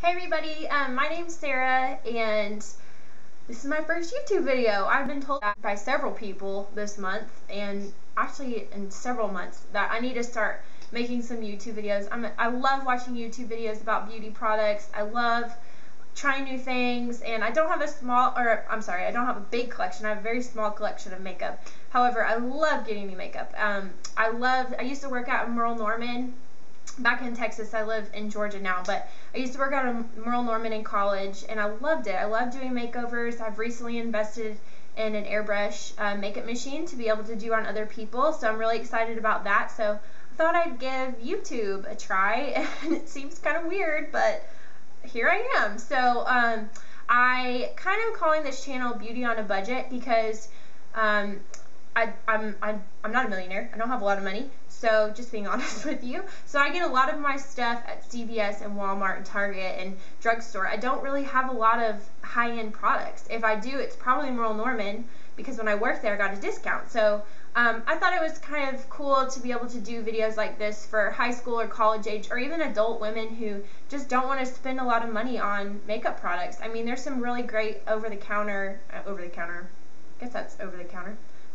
Hey everybody, my name's Sarah and this is my first YouTube video. I've been told by several people this month and actually in several months that I need to start making some YouTube videos. I love watching YouTube videos about beauty products. I love trying new things, and I don't have I don't have a big collection. I have a very small collection of makeup. However, I love getting new makeup. I used to work out in Merle Norman. Back in Texas. I live in Georgia now, but I used to work out in Merle Norman in college, and I loved it. I love doing makeovers. I've recently invested in an airbrush makeup machine to be able to do on other people, so I'm really excited about that. So I thought I'd give YouTube a try, and it seems kind of weird, but here I am. So I kind of calling this channel Beauty on a Budget because I'm not a millionaire. I don't have a lot of money. So just being honest with you. So I get a lot of my stuff at CVS and Walmart and Target and drugstore. I don't really have a lot of high-end products. If I do, it's probably Merle Norman because when I worked there I got a discount. So I thought it was kind of cool to be able to do videos like this for high school or college age or even adult women who just don't want to spend a lot of money on makeup products. I mean, there's some really great over-the-counter,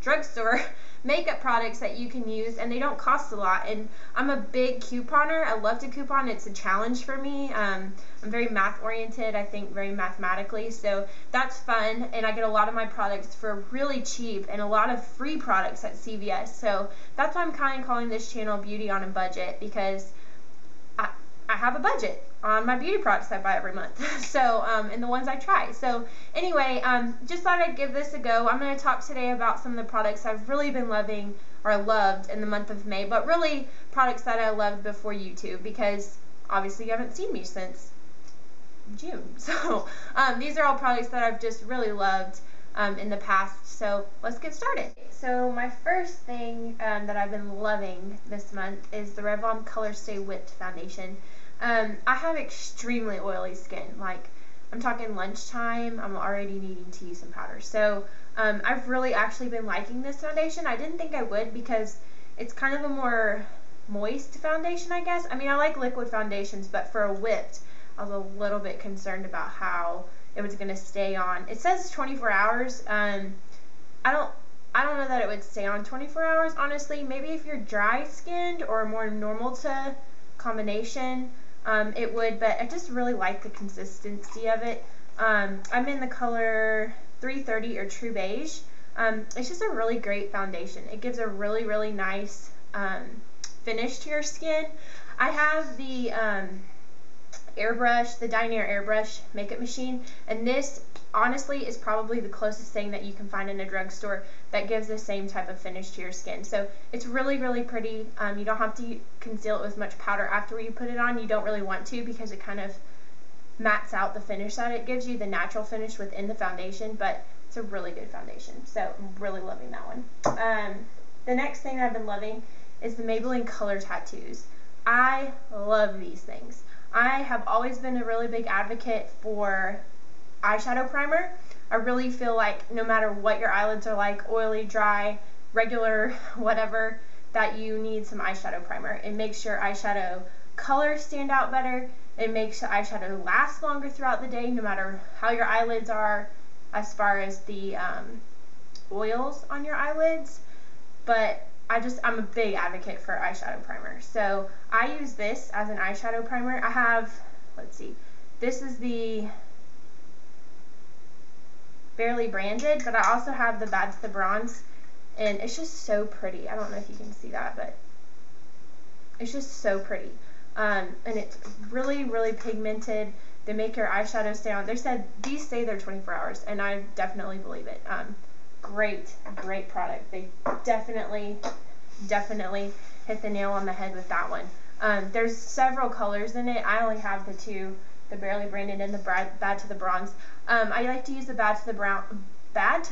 drugstore makeup products that you can use, and they don't cost a lot. And I'm a big couponer. I love to coupon. It's a challenge for me. I'm very math oriented. I think very mathematically, so that's fun. And I get a lot of my products for really cheap and a lot of free products at CVS. So that's why I'm kind of calling this channel Beauty on a Budget, because I have a budget on my beauty products I buy every month. So, and the ones I try. So anyway, just thought I'd give this a go. I'm going to talk today about some of the products I've really been loving or loved in the month of May, but really products that I loved before YouTube, because obviously you haven't seen me since June. So these are all products that I've just really loved in the past. So let's get started. So my first thing that I've been loving this month is the Revlon Color Stay Whipped Foundation. I have extremely oily skin. Like, I'm talking lunchtime, I'm already needing to use some powder. So I've really actually been liking this foundation. I didn't think I would because it's kind of a more moist foundation, I guess. I mean, I like liquid foundations, but for a whipped, I was a little bit concerned about how it was going to stay on. It says 24 hours. I don't know that it would stay on 24 hours, honestly. Maybe if you're dry skinned or more normal to combination, it would, but I just really like the consistency of it. I'm in the color 330 or True Beige. It's just a really great foundation. It gives a really, really nice finish to your skin. I have the airbrush, the Diner airbrush makeup machine, and this honestly is probably the closest thing that you can find in a drugstore that gives the same type of finish to your skin. So it's really, really pretty. You don't have to conceal it with much powder after you put it on. You don't really want to, because it kind of mats out the finish that it gives you, the natural finish within the foundation, but it's a really good foundation. So I'm really loving that one. The next thing I've been loving is the Maybelline Color Tattoos. I love these things. I have always been a really big advocate for eyeshadow primer. I really feel like no matter what your eyelids are like, oily, dry, regular, whatever, that you need some eyeshadow primer. It makes your eyeshadow colors stand out better. It makes the eyeshadow last longer throughout the day, no matter how your eyelids are as far as the oils on your eyelids. But I'm a big advocate for eyeshadow primer. So I use this as an eyeshadow primer. I have, let's see, this is the Barely Branded, but I also have the Bad to the Bronze, and it's just so pretty. I don't know if you can see that, but it's just so pretty. And it's really, really pigmented. They make your eyeshadow stay on. These stay there 24 hours, and I definitely believe it. Great product. They definitely hit the nail on the head with that one. There's several colors in it. I only have the two, the Barely Branded and the Bad to the Bronze. I like to use the Bad to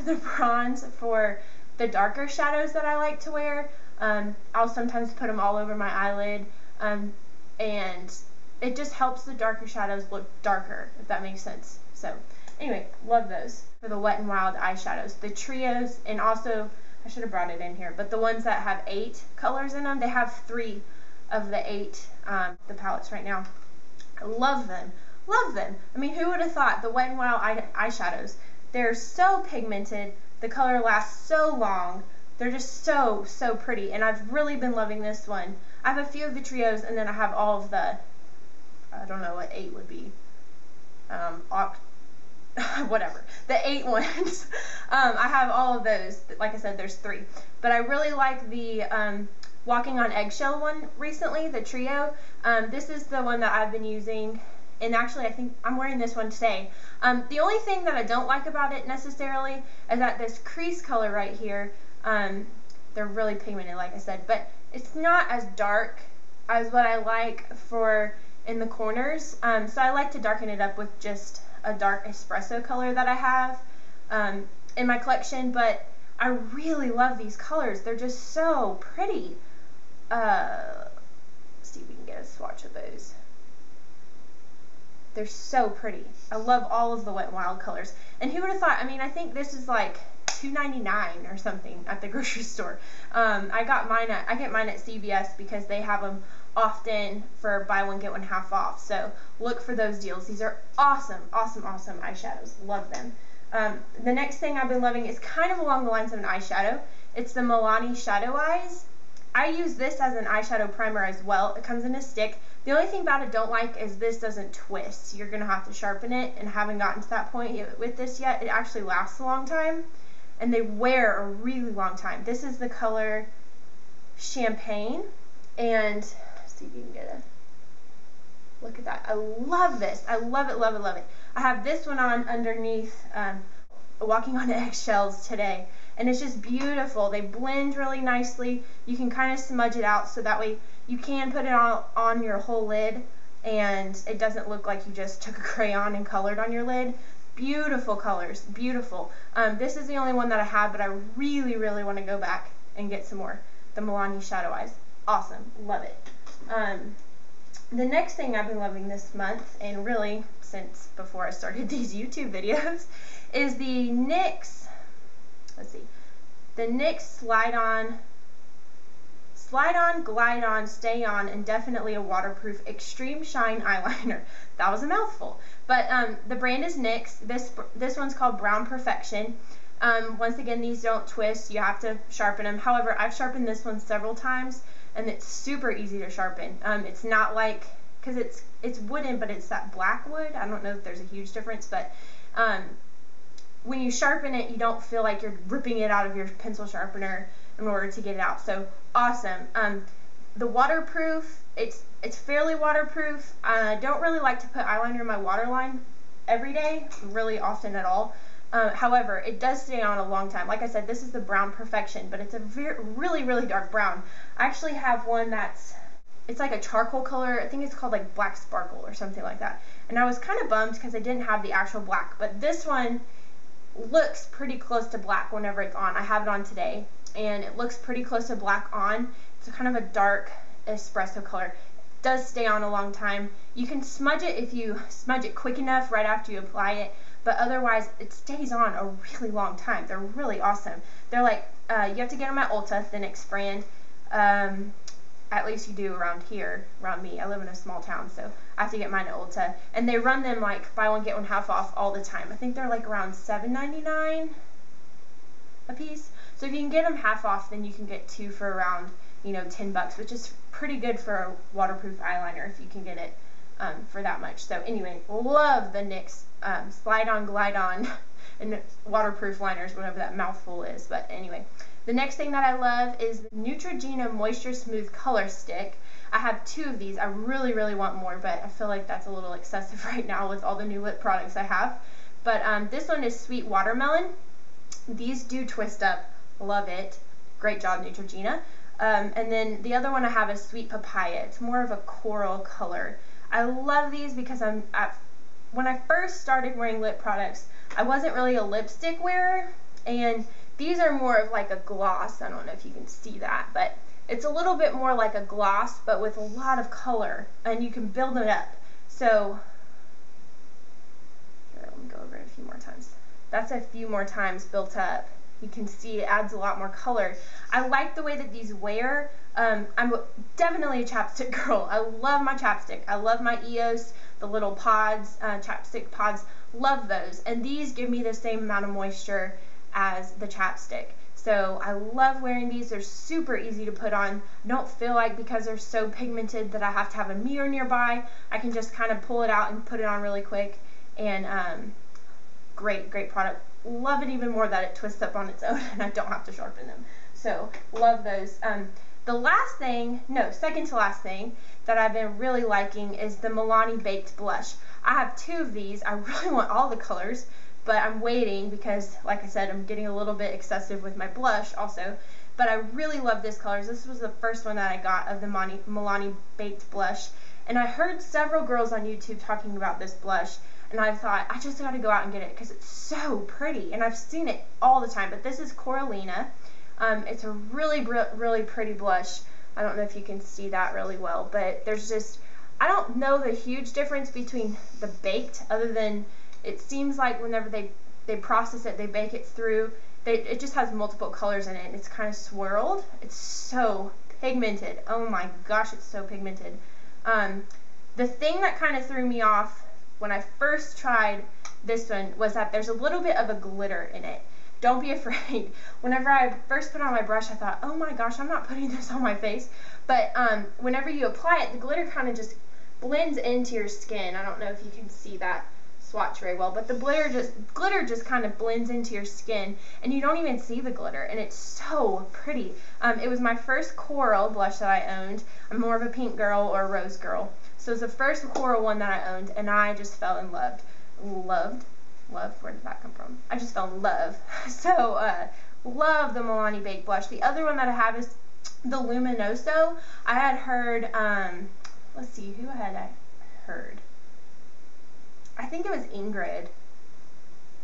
the Bronze for the darker shadows that I like to wear. I'll sometimes put them all over my eyelid, and it just helps the darker shadows look darker, if that makes sense. So anyway, love those for the Wet n Wild eyeshadows. The trios, and also, I should have brought it in here, but the ones that have 8 colors in them, they have 3 of the 8, the palettes right now. I love them. Love them. I mean, who would have thought the Wet n Wild eyeshadows? They're so pigmented. The color lasts so long. They're just so, so pretty. And I've really been loving this one. I have a few of the trios, and then I have all of the, I don't know what 8 would be. Whatever. The 8 ones. I have all of those. Like I said, there's 3. But I really like the Walking on Eggshell one recently, the trio. This is the one that I've been using, and actually I think I'm wearing this one today. The only thing that I don't like about it necessarily is that this crease color right here, they're really pigmented like I said, but it's not as dark as what I like for in the corners. So I like to darken it up with just a dark espresso color that I have in my collection, but I really love these colors. They're just so pretty. Let's see if we can get a swatch of those. They're so pretty. I love all of the Wet n Wild colors. And who would have thought? I mean, I think this is like $2.99 or something at the grocery store. I get mine at CVS because they have them often for buy one get one half off. So look for those deals. These are awesome, awesome, awesome eyeshadows. Love them. The next thing I've been loving is kind of along the lines of an eyeshadow. It's the Milani Shadoweyez. I use this as an eyeshadow primer as well. It comes in a stick. The only thing about it I don't like is this doesn't twist. You're going to have to sharpen it, and haven't gotten to that point with this yet. It actually lasts a long time, and they wear a really long time. This is the color Champagne, and let's see if you can get a look at that. I love this. I love it, love it, love it. I have this one on underneath Walking on Eggshells today, and it's just beautiful. They blend really nicely. You can kind of smudge it out so that way you can put it on your whole lid and it doesn't look like you just took a crayon and colored on your lid. Beautiful colors, beautiful. This is the only one that I have, but I really, really want to go back and get some more. The Milani Shadoweyez. Awesome, love it. The next thing I've been loving this month, and really since before I started these YouTube videos, is the NYX, let's see, the NYX Slide On, Glide On, Stay On, and Definitely a Waterproof Extreme Shine Eyeliner. That was a mouthful. But the brand is NYX. This one's called Brown Perfection. Once again, these don't twist. You have to sharpen them. However, I've sharpened this one several times, and it's super easy to sharpen. It's not like, because it's wooden, but it's that black wood. I don't know if there's a huge difference, but when you sharpen it, you don't feel like you're ripping it out of your pencil sharpener in order to get it out. So awesome. The waterproof, it's fairly waterproof. I don't really like to put eyeliner in my waterline every day, really often at all. However, it does stay on a long time. Like I said, this is the Brown Perfection, but it's a really, really dark brown. I actually have one it's like a charcoal color. I think it's called like Black Sparkle or something like that. And I was kind of bummed because I didn't have the actual black, but this one looks pretty close to black whenever it's on. I have it on today, and it looks pretty close to black on. It's kind of a dark espresso color. It does stay on a long time. You can smudge it if you smudge it quick enough right after you apply it, but otherwise it stays on a really long time. They're really awesome. They're like, you have to get them at Ulta, the NYX brand. At least you do around here, around me. I live in a small town, so I have to get mine at Ulta. And they run them like buy one, get one half off all the time. I think they're like around $7.99 a piece. So if you can get them half off, then you can get 2 for around, you know, $10, which is pretty good for a waterproof eyeliner if you can get it for that much. So anyway, love the NYX Slide On, Glide On, and waterproof liners, whatever that mouthful is. But anyway, the next thing that I love is the Neutrogena Moisture Smooth Color Stick. I have 2 of these. I really, really want more, but I feel like that's a little excessive right now with all the new lip products I have. But this one is Sweet Watermelon. These do twist up. Love it. Great job, Neutrogena. And then the other one I have is Sweet Papaya. It's more of a coral color. I love these because when I first started wearing lip products, I wasn't really a lipstick wearer, and these are more of like a gloss. I don't know if you can see that, but it's a little bit more like a gloss, but with a lot of color, and you can build it up. So, here, let me go over it a few more times. That's a few more times built up. You can see it adds a lot more color. I like the way that these wear. I'm definitely a chapstick girl. I love my chapstick. I love my EOS. the little pods, chapstick pods. Love those. And these give me the same amount of moisture as the chapstick. So I love wearing these. They're super easy to put on. I don't feel like because they're so pigmented that I have to have a mirror nearby. I can just kind of pull it out and put it on really quick. And great product. Love it even more that it twists up on its own and I don't have to sharpen them. So love those. The last thing, no, second to last thing that I've been really liking is the Milani Baked Blush. I have 2 of these. I really want all the colors, but I'm waiting because, like I said, I'm getting a little bit excessive with my blush also. But I really love this color. This was the first one that I got of the Milani Baked Blush. And I heard several girls on YouTube talking about this blush. And I thought, I just got to go out and get it because it's so pretty. And I've seen it all the time. But this is Corallina. It's a really pretty blush. I don't know if you can see that really well. But there's just, I don't know the huge difference between the baked, other than it seems like whenever they process it, they bake it through, it just has multiple colors in it. And it's kind of swirled. It's so pigmented. Oh my gosh, it's so pigmented. The thing that kind of threw me off when I first tried this one was that there's a little bit of a glitter in it. Don't be afraid. Whenever I first put on my brush, I thought, oh my gosh, I'm not putting this on my face. But whenever you apply it, the glitter kind of just blends into your skin. I don't know if you can see that swatch very well, but the glitter just kind of blends into your skin, and you don't even see the glitter, and it's so pretty. It was my first coral blush that I owned. I'm more of a pink girl or a rose girl. So it's the first coral one that I owned, and I just fell in love. Where did that come from? I just fell in love. So, love the Milani Baked Blush. The other one that I have is the Luminoso. I had heard, let's see, who had I heard? I think it was Ingrid.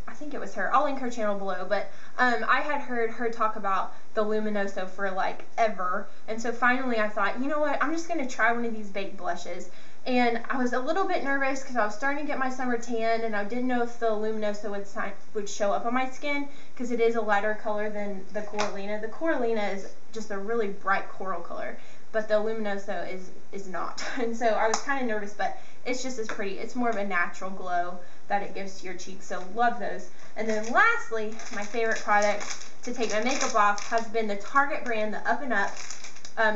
I think it was her. I'll link her channel below, but I had heard her talk about the Luminoso for like ever, and so finally I thought, you know what, I'm just going to try one of these baked blushes. And I was a little bit nervous because I was starting to get my summer tan, and I didn't know if the Luminoso would show up on my skin because it is a lighter color than the Corallina. The Corallina is just a really bright coral color, but the Luminoso is not. And so I was kind of nervous, but it's just as pretty. It's more of a natural glow that it gives to your cheeks, so love those. And then lastly, my favorite product to take my makeup off has been the Target brand, the Up and Up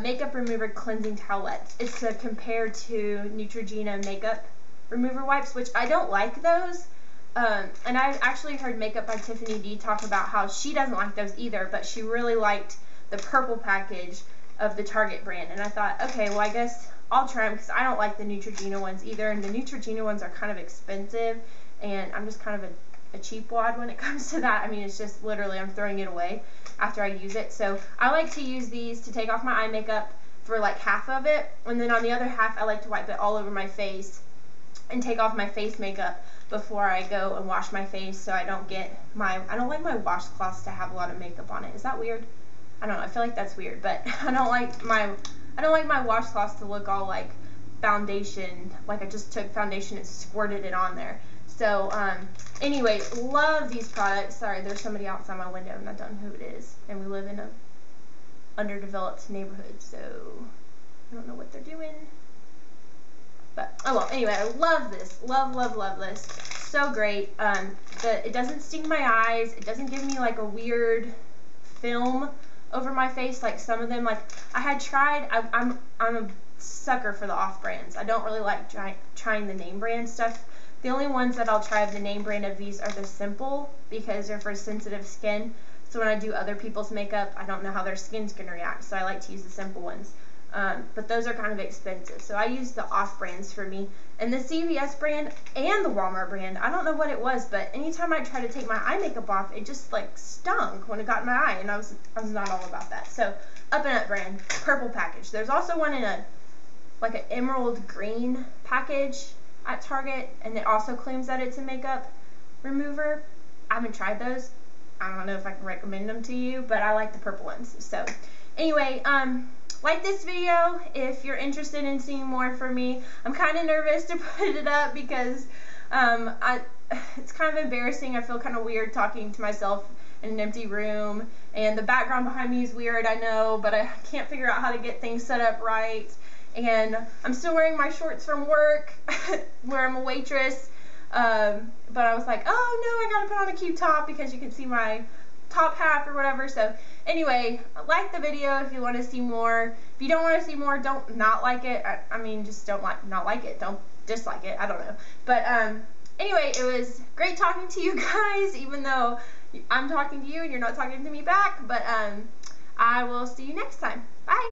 Makeup Remover Cleansing Towelettes. It's compared to Neutrogena makeup remover wipes, which I don't like those. And I actually heard Makeup by Tiffany D talk about how she doesn't like those either, but she really liked the purple package of the Target brand. And I thought, okay, well, I guess I'll try them because I don't like the Neutrogena ones either. And the Neutrogena ones are kind of expensive, and I'm just kind of a cheap wad when it comes to that. I mean, it's just literally I'm throwing it away after I use it. So I like to use these to take off my eye makeup for like half of it, and then on the other half I like to wipe it all over my face and take off my face makeup before I go and wash my face, so I don't like my washcloths to have a lot of makeup on it. Is that weird? I don't know, I feel like that's weird, but I don't like my washcloths to look all like foundation, like I just took foundation and squirted it on there. So, anyway, love these products. Sorry, there's somebody outside my window. I'm not telling who it is. And we live in a underdeveloped neighborhood, so I don't know what they're doing. But, oh well, anyway, I love this. Love this. So great. It doesn't sting my eyes. It doesn't give me like a weird film over my face like some of them. Like, I had tried, I'm a sucker for the off-brands. I don't really like trying the name brand stuff. The only ones that I'll try of the name brand of these are the Simple, because they're for sensitive skin. So when I do other people's makeup, I don't know how their skin's going to react, so I like to use the Simple ones. But those are kind of expensive, so I use the off brands for me. And the CVS brand and the Walmart brand, I don't know what it was, but anytime I try to take my eye makeup off, it just like stunk when it got in my eye, and I was not all about that. So Up and Up brand, purple package. There's also one in an emerald green package at Target, and it also claims that it's a makeup remover. I haven't tried those. I don't know if I can recommend them to you, but I like the purple ones. So anyway, like this video if you're interested in seeing more from me. I'm kind of nervous to put it up because it's kind of embarrassing. I feel kind of weird talking to myself in an empty room, and the background behind me is weird, I know, but I can't figure out how to get things set up right. And I'm still wearing my shorts from work where I'm a waitress. But I was like, oh no, I gotta put on a cute top because you can see my top half or whatever. So anyway, like the video if you want to see more. If you don't want to see more, don't not like it. I mean, just don't not like it. Don't dislike it. I don't know. But anyway, it was great talking to you guys, even though I'm talking to you and you're not talking to me back. But I will see you next time. Bye.